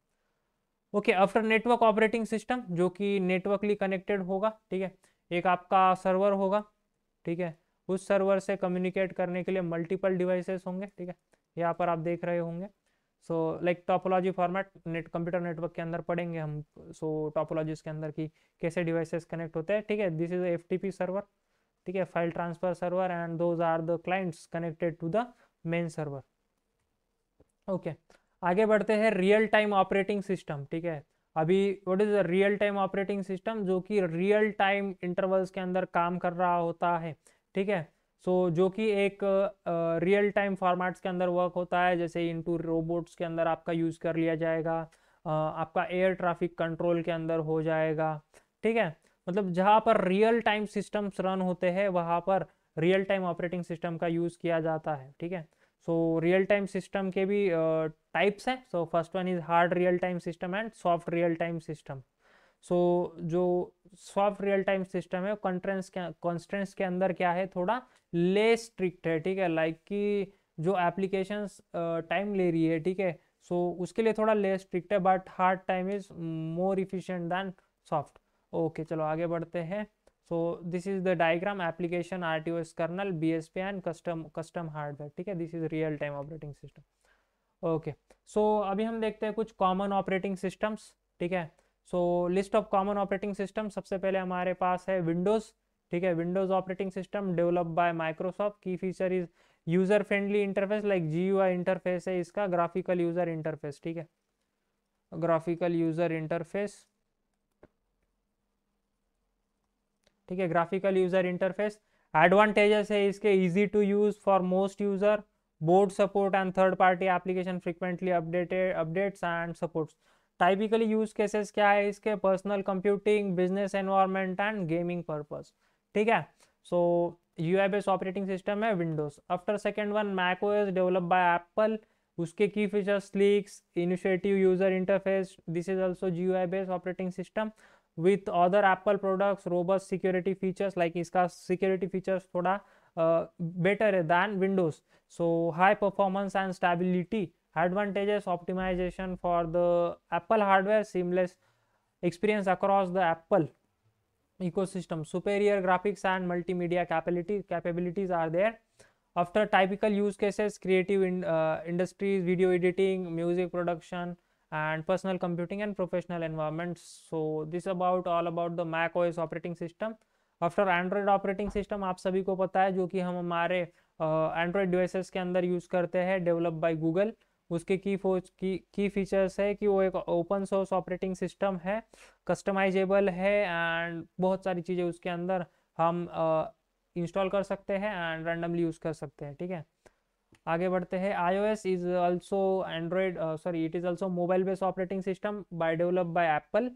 Okay, after network operating system जो कि नेटवर्कली कनेक्टेड होगा. ठीक है, एक आपका सर्वर होगा. ठीक है, उस सर्वर से कम्युनिकेट करने के लिए मल्टीपल डिवाइसेस होंगे. ठीक है, यहाँ पर आप देख रहे होंगे. So like topology format computer network के अंदर पढ़ेंगे हम. सो टोपोलॉजीज के अंदर की कैसे डिवाइसेस कनेक्ट होते हैं. ठीक है, दिस इज FTP सर्वर. ठीक है, file transfer server and those are the clients connected to the main server. Okay, आगे बढ़ते हैं रियल टाइम ऑपरेटिंग सिस्टम. ठीक है, अभी what is the real time operating system, जो कि रियल टाइम इंटरवल्स के अंदर काम कर रहा होता है. ठीक है, सो जो कि एक रियल टाइम फॉर्मेट्स के अंदर वर्क होता है. जैसे इनटू रोबोट्स के अंदर आपका यूज़ कर लिया जाएगा, आपका एयर ट्रैफिक कंट्रोल के अंदर हो जाएगा. ठीक है, मतलब जहाँ पर रियल टाइम सिस्टम्स रन होते हैं वहाँ पर रियल टाइम ऑपरेटिंग सिस्टम का यूज़ किया जाता है. ठीक है, सो रियल टाइम सिस्टम के भी टाइप्स हैं. So first one is hard real time system and soft real time system. So जो सॉफ्ट रियल टाइम सिस्टम है कॉन्स्टेंट्स के अंदर क्या है, थोड़ा लेस स्ट्रिक्ट है. ठीक है, लाइक कि जो एप्लीकेशंस टाइम ले रही है, ठीक है, सो उसके लिए थोड़ा लेस स्ट्रिक्ट है, but hard time is more efficient than soft. Okay, चलो आगे बढ़ते हैं. So this is the diagram, application, RTOS kernel, BSP and custom hardware. ठीक है, this is real time operating system. Okay, so अभी हम देखते हैं कुछ कॉमन ऑपरेटिंग सिस्टम्स. ठीक है, so list of common operating system, सबसे पहले हमारे पास है विंडोज़. ठीक है, Windows operating system develop by Microsoft. Key feature is user friendly interface, like GUI interface है इसका, ग्राफिकल यूजर इंटरफेस. ठीक है, ग्राफिकल यूजर इंटरफेस. ठीक है, ग्राफिकल यूजर इंटरफेस. एडवांटेजेस है इसके, easy to use for most user, board support and third party application frequently updates and supports. Typically use cases क्या है इसके, personal computing, business environment and gaming purpose. ठीक है, so UI based operating system है Windows. After second one macOS develop by Apple. उसके key features sleeks, initiative user interface. This is also GUI based operating system with other Apple products, robust security features. like इसका security features थोड़ा better है than Windows. so high performance and stability. advantages, optimization for the Apple hardware, seamless experience across the Apple ecosystem, superior graphics and multimedia capabilities are there. After typical use cases, creative industries, video editing, music production and personal computing and professional environments. so this about all about the Mac OS operating system. After Android operating system आप सभी को पता है, जो कि हम हमारे Android devices के अंदर यूज़ करते हैं, डेवलप बाय गूगल. उसके की फीचर्स है कि वो एक ओपन सोर्स ऑपरेटिंग सिस्टम है, कस्टमाइजेबल है एंड बहुत सारी चीज़ें उसके अंदर हम इंस्टॉल कर सकते हैं एंड रैंडमली यूज़ कर सकते हैं. ठीक है, आगे बढ़ते हैं. iOS is also Android it is also mobile based operating system by develop by Apple.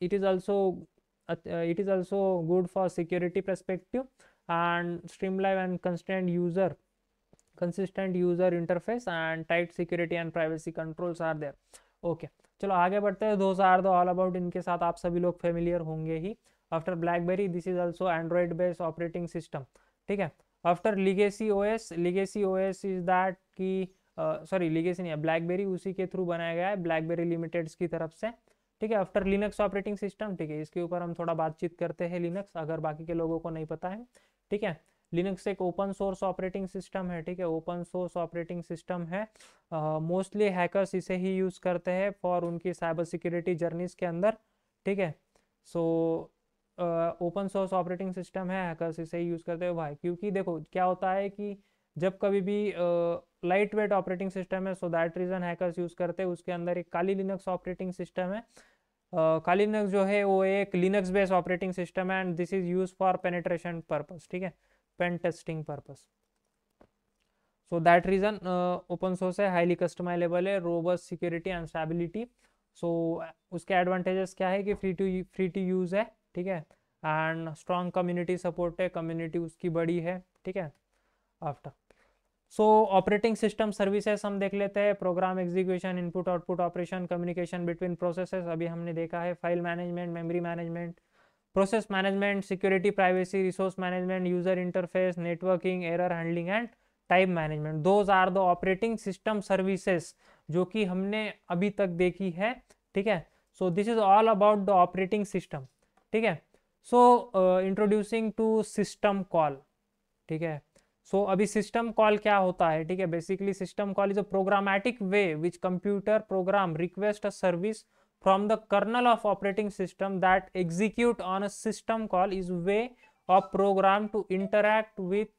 It is also good for security perspective and streamline and consistent user interface and tight security and privacy controls are there. okay, चलो आगे बढ़ते हैं. those are the all about, इनके साथ आप सभी लोग familiar होंगे ही. After BlackBerry, this is also Android based operating system. ठीक है, after legacy OS is that की लिगेसी नहीं है, ब्लैकबेरी उसी के थ्रू बनाया गया है, ब्लैकबेरी लिमिटेड्स की तरफ से. ठीक है, आफ्टर लिनक्स ऑपरेटिंग सिस्टम. ठीक है, इसके ऊपर हम थोड़ा बातचीत करते हैं लिनक्स, अगर बाकी के लोगों को नहीं पता है. ठीक है, लिनक्स एक ओपन सोर्स ऑपरेटिंग सिस्टम है, ठीक है, ओपन सोर्स ऑपरेटिंग सिस्टम है। मोस्टली हैकर्स इसे ही यूज़ करते हैं फॉर उनकी साइबर सिक्योरिटी जर्नीज के अंदर, ठीक है। So open source operating system है, हैकर्स इसे ही यूज़ करते हैं भाई, क्योंकि देखो क्या होता है कि जब कभी भी लाइट वेट ऑपरेटिंग सिस्टम है, so that reason hackers use करते हैं। उसके अंदर एक काली लिनक्स ऑपरेटिंग सिस्टम है। काली लिनक्स जो है वो एक लिनक्स बेस्ड ऑपरेटिंग सिस्टम है and this is use for penetration purpose, ठीक है, pen testing purpose. So that reason open source है, हाईली कस्टमाइजेबल है, robust security and stability. So उसके एडवांटेजेस क्या है कि फ्री टू यूज है, ठीक है, एंड स्ट्रॉन्ग कम्युनिटी सपोर्ट है, कम्युनिटी उसकी बड़ी है, ठीक है। After so operating system services हम देख लेते हैं। Program execution, input output operation, communication between processes अभी हमने देखा है, file management, memory management, process management, security, privacy, resource management, user interface, networking, error handling and time management. Those are the operating system services जो कि हमने अभी तक देखी है, ठीक है। So this is all about the operating system, ठीक है। So introducing to system call, ठीक है। सो अभी सिस्टम कॉल क्या होता है, ठीक है। Basically system call is a programmatic way which computer program request a service from the kernel of operating system that execute on a system call is way of program to interact with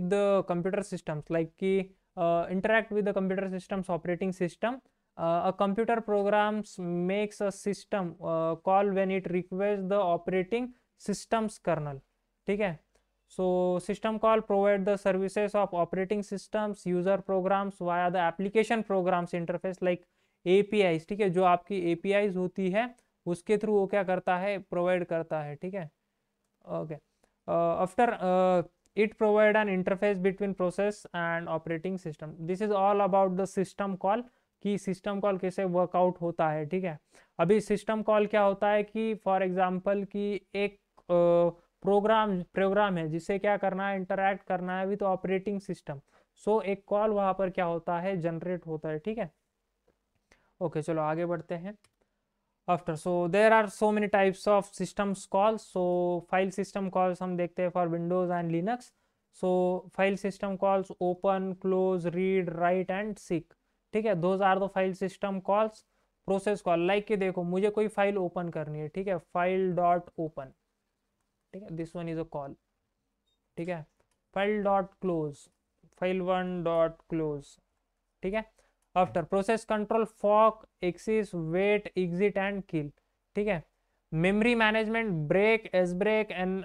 the computer systems, like interact with the computer systems operating system. A computer programs makes a system call when it requests the operating system's kernel, ठीक है। So system call provide the services of operating systems user programs via the application programs interface like APIs, ठीक है, जो आपकी APIs होती है उसके through वो क्या करता है, प्रोवाइड करता है, ठीक है। Okay, after it provide an interface between process and operating system. This is all about the system call कि सिस्टम कॉल कैसे वर्कआउट होता है, ठीक है। अभी सिस्टम कॉल क्या होता है कि फॉर एग्जांपल कि एक प्रोग्राम है जिसे क्या करना है, इंटरैक्ट करना है विद ऑपरेटिंग सिस्टम। सो एक कॉल वहां पर क्या होता है, जनरेट होता है, ठीक है। ओके, चलो आगे बढ़ते हैं। After so there are so many types of systems calls. So file system calls हम देखते हैं for Windows and Linux. So file system calls open, close, read, write and seek, ठीक है, those are the file system calls. Process call, like कि देखो मुझे कोई file open करनी है, ठीक है, फाइल डॉट ओपन, ठीक है, this one is a call, ठीक है। File dot close, file one dot close, ठीक है। After process control, fork, exec, wait, exit and kill, ठीक है। Memory management, break, S break and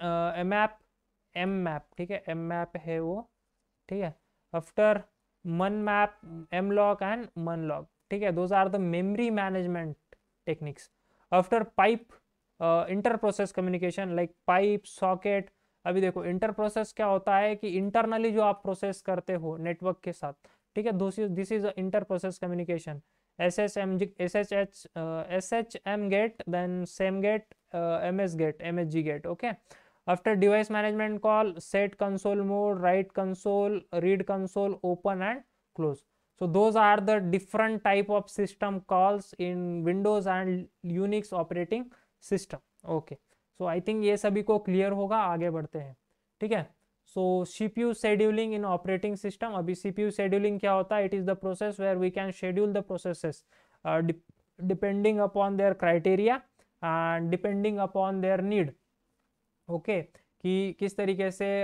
M map, ठीक है, एम मैप है वो, ठीक है। After mun map, M lock and mun lock, ठीक है, those are the memory management techniques. After pipe, inter process communication like pipe, socket. अभी देखो इंटर प्रोसेस क्या होता है कि इंटरनली जो आप प्रोसेस करते हो नेटवर्क के साथ, ठीक है, this is inter process communication. SHM get, then sem get, MS get, MSG get, okay. After device management call, set console mode, write console, read console, open and close. So those are the different type of system calls in Windows and Unix operating system. Okay, so I think ये सभी को clear होगा, आगे बढ़ते हैं, ठीक है। So CPU scheduling in operating system. अभी CPU शेड्यूलिंग क्या होता है, it is the process where we can schedule the processes depending upon their criteria and depending upon their need, okay, कि किस तरीके से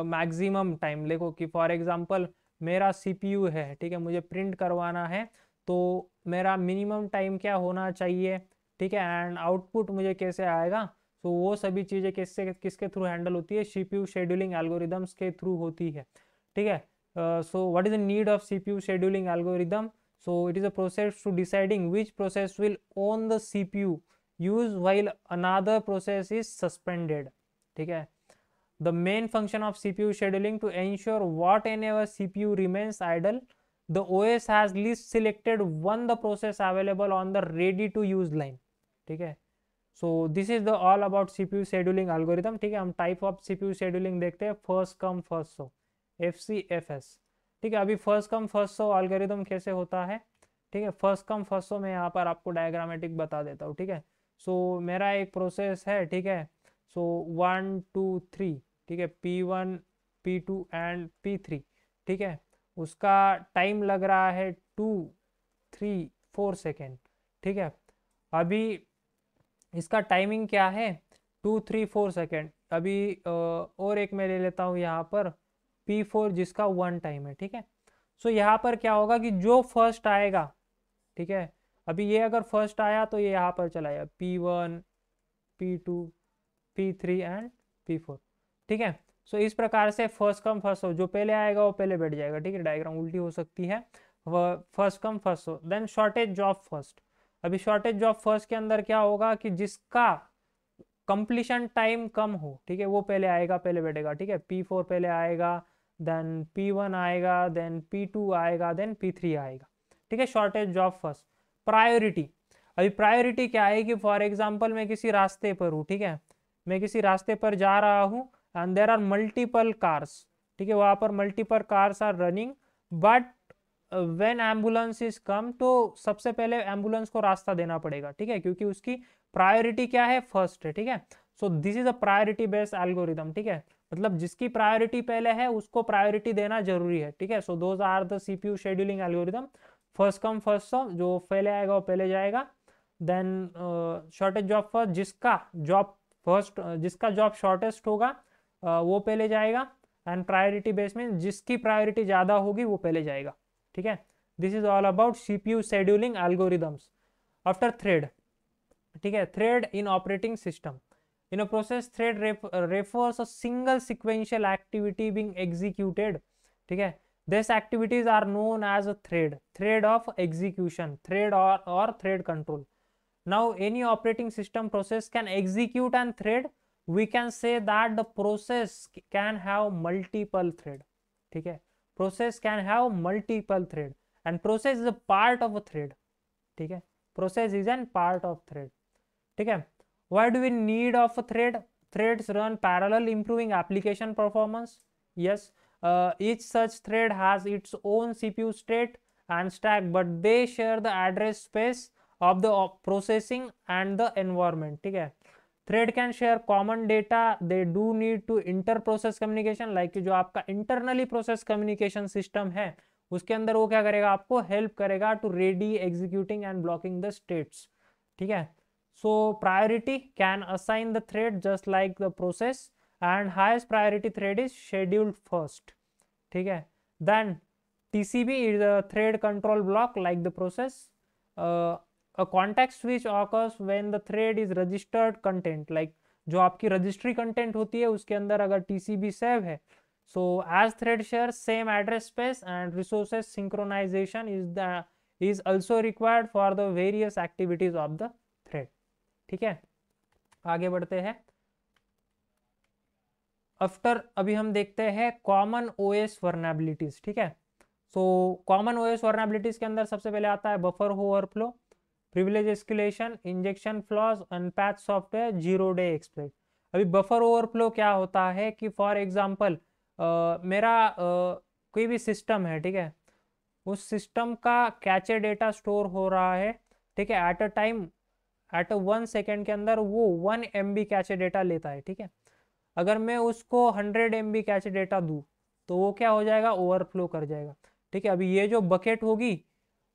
मैक्सिमम टाइम, देखो कि फॉर एग्जांपल मेरा CPU है, ठीक है, मुझे प्रिंट करवाना है, तो मेरा मिनिमम टाइम क्या होना चाहिए, ठीक है, एंड आउटपुट मुझे कैसे आएगा। तो वो सभी चीज़ें किसके थ्रू हैंडल होती है, CPU शेड्यूलिंग एल्गोरिदम्स के थ्रू होती है, ठीक है। So what is the need of CPU scheduling algorithm. So it is a process to deciding which process will own the CPU use while another process is suspended, ठीक है। The main function of CPU scheduling to ensure whatever CPU remains idle, the OS has least selected one the process available on the ready to use line, ठीक है। So this is the all about CPU scheduling algorithm, ठीक है। हम type of CPU scheduling देखते हैं, first come first serve, FCFS, ठीक है। अभी first come first serve algorithm कैसे होता है, ठीक है, first come first serve मैं यहाँ पर आपको डायग्रामेटिक बता देता हूँ, ठीक है। सो मेरा एक प्रोसेस है, ठीक है। सो 1 2 3, ठीक है, P1 P2 एंड P3, ठीक है। उसका टाइम लग रहा है 2 3 4 सेकेंड, ठीक है। अभी इसका टाइमिंग क्या है, 2 3 4 सेकेंड। अभी और एक मैं ले लेता हूँ यहाँ पर P4 जिसका 1 टाइम है, ठीक है। सो यहाँ पर क्या होगा कि जो फर्स्ट आएगा, ठीक है, अभी ये अगर फर्स्ट आया तो ये यहाँ पर चला जाएगा P1 P2 P3 and P4, ठीक है। सो इस प्रकार से फर्स्ट कम फर्स्ट हो, जो पहले आएगा वो पहले बैठ जाएगा, ठीक है। डायग्राम उल्टी हो सकती है, वह फर्स्ट कम फर्स्ट हो। Then shortage of first. अभी शॉर्टेज ऑफ फर्स्ट के अंदर क्या होगा कि जिसका कंप्लीशन टाइम कम हो, ठीक है, वो पहले आएगा, पहले बैठेगा, ठीक है। P4 पहले आएगा, देन P1 आएगा, देन P2 आएगा, देन P3 आएगा, ठीक है। Shortage of first. प्रायोरिटी। अभी प्रायोरिटी क्या है कि फॉर एग्जांपल मैं किसी रास्ते पर हूँ, ठीक है, मैं किसी रास्ते पर जा रहा हूँ and there are multiple cars, ठीक है, वहां पर multiple cars are running, but when ambulance is come, तो सबसे पहले एम्बुलेंस को रास्ता देना पड़ेगा, ठीक है, क्योंकि उसकी प्रायोरिटी क्या है, फर्स्ट है, ठीक है। So this is a priority based algorithm, ठीक है। मतलब जिसकी प्रायोरिटी पहले है उसको प्रायोरिटी देना जरूरी है, ठीक है। So those are the CPU scheduling algorithm. First come first serve, जो पहले आएगा वो पहले जाएगा। देन शॉर्टेज जॉब फर्स्ट, जिसका जॉब शॉर्टेस्ट होगा वो पहले जाएगा। एंड प्रायोरिटी बेस में जिसकी प्रायोरिटी ज्यादा होगी वो पहले जाएगा, ठीक है। This is all about CPU scheduling algorithms. After thread, ठीक है, thread in operating system. In a process, thread refers a single sequential activity being executed, ठीक है। These activities are known as a thread of execution, thread or thread control. Now any operating system process can execute and thread. We can say that the process can have multiple thread, ठीक है। Process can have multiple thread and process is a part of a thread, ठीक है। Process is an part of thread, ठीक है। Why do we need of a thread? Threads run parallel, improving application performance. Yes, each such thread has its own CPU state and stack, but they share the address space of the processing and the environment, ठीक है। Thread can share common data. They do need to inter-process communication, like जो आपका internally process communication system है उसके अंदर वो क्या करेगा, आपको help करेगा to ready executing and blocking the states, ठीक है। So priority can assign the thread just like the process, and highest priority thread is scheduled first, ठीक है। Then TCB is a thread control block like the process. A context switch occurs when the thread is registered content, like जो आपकी registry content होती है उसके अंदर अगर TCB save है, so as thread share same address space and resources synchronization is also required for the various activities of the thread, ठीक है। आगे बढ़ते हैं। आफ्टर अभी हम देखते हैं कॉमन ओएस वर्नेबिलिटीज, ठीक है। सो कॉमन ओएस वर्नेबिलिटीज के अंदर सबसे पहले आता है buffer overflow, privilege escalation, injection flaws, unpatch software, zero day exploit. अभी बफर ओवरफ्लो क्या होता है कि फॉर एग्जांपल मेरा कोई भी सिस्टम है, ठीक है, उस सिस्टम का कैचे डेटा स्टोर हो रहा है, ठीक है, at a time, at 1 second के अंदर वो 1 MB कैचे डेटा लेता है, ठीक है। अगर मैं उसको 100 MB कैचे डेटा दूं तो वो क्या हो जाएगा, ओवरफ्लो कर जाएगा, ठीक है। अभी ये जो बकेट होगी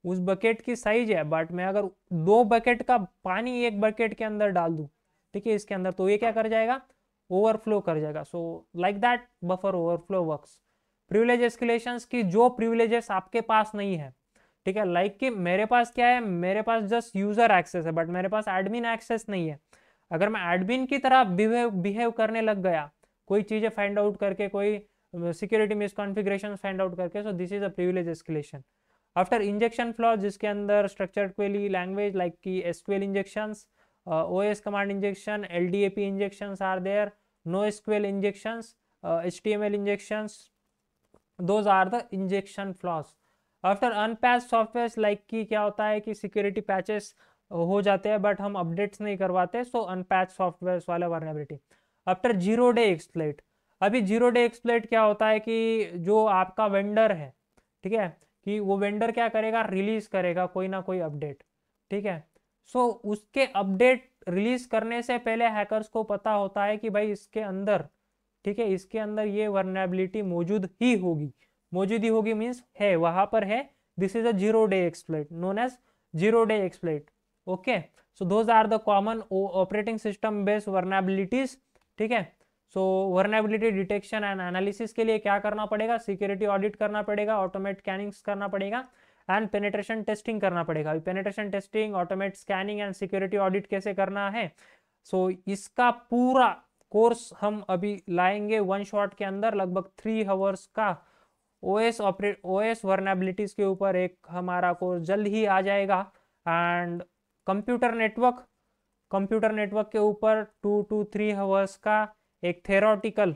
उस बकेट की साइज है, बट मैं अगर 2 बकेट का पानी एक बकेट के अंदर डाल दूं, ठीक है, इसके अंदर, तो ये क्या कर जाएगा, ओवरफ्लो कर जाएगा। So like that buffer overflow works. Privilege escalations की जो प्रिविलेजेस आपके पास नहीं है, ठीक है, लाइक कि मेरे पास क्या है, मेरे पास जस्ट यूजर एक्सेस है बट मेरे पास एडमिन एक्सेस नहीं है। अगर मैं एडमिन की तरह बिहेव करने लग गया, कोई चीजें फाइंड आउट करके, कोई सिक्योरिटी मिसकॉन्फ़िगरेशन फाइंड आउट करके, so this is a privilege escalation. After injection flaw, जिसके अंदर स्ट्रक्चर्ड क्वेरी लैंग्वेज लाइक की SQL injections, OS command injection, LDAP injections are there, no SQL injections, HTML injections, those are the injection flaws. After unpatch software, like की क्या होता है कि security patches हो जाते हैं बट हम अपडेट्स नहीं करवाते, सो अनपैच सॉफ्टवेयर वाला vulnerability. After zero day exploit, अभी जीरो डे एक्सप्लॉइट क्या होता है कि जो आपका वेंडर है, ठीक है, कि वो वेंडर क्या करेगा, रिलीज करेगा कोई ना कोई अपडेट, ठीक है। सो उसके अपडेट रिलीज करने से पहले हैकर्स को पता होता है कि भाई इसके अंदर, ठीक है, इसके अंदर ये वर्नेबिलिटी मौजूद ही होगी मीन्स है, वहां पर है। This is a 0-day exploit known as 0-day exploit। Okay, so those are the common operating system based vulnerabilities. ठीक है, so vulnerability detection and analysis के लिए क्या करना पड़ेगा? सिक्योरिटी ऑडिट करना पड़ेगा, ऑटोमेट स्कैनिंग करना पड़ेगा एंड पेनिट्रेशन टेस्टिंग करना पड़ेगा। Penetration testing, automate scanning and security audit कैसे करना है, सो इसका पूरा कोर्स हम अभी लाएंगे वन शॉट के अंदर, लगभग 3 आवर्स का ओएस वर्नेबिलिटीज के ऊपर एक हमारा कोर्स जल्द ही आ जाएगा। एंड कंप्यूटर नेटवर्क के ऊपर 2 to 3 आवर्स का एक थेरोटिकल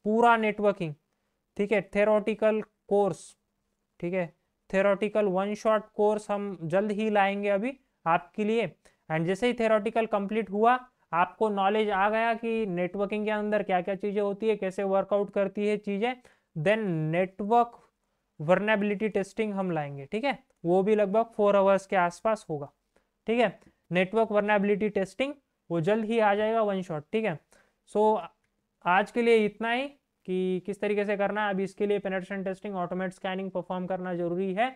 पूरा नेटवर्किंग, ठीक है, थेरोटिकल कोर्स, ठीक है, थेरोटिकल वन शॉट कोर्स हम जल्द ही लाएंगे अभी आपके लिए। एंड जैसे ही थेरोटिकल कंप्लीट हुआ, आपको नॉलेज आ गया कि नेटवर्किंग के अंदर क्या क्या चीजें होती है, कैसे वर्कआउट करती है चीजें, देन नेटवर्क वर्नेबिलिटी टेस्टिंग हम लाएंगे। ठीक है, वो भी लगभग 4 आवर्स के आसपास होगा। ठीक है, नेटवर्क वर्नेबिलिटी टेस्टिंग वो जल्द ही आ जाएगा वन शॉट। ठीक है, सो आज के लिए इतना ही कि किस तरीके से करना है। अभी इसके लिए penetration testing, automate scanning perform करना जरूरी है।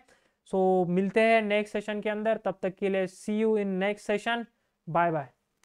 सो मिलते हैं नेक्स्ट सेशन के अंदर, तब तक के लिए see you in next session, bye bye.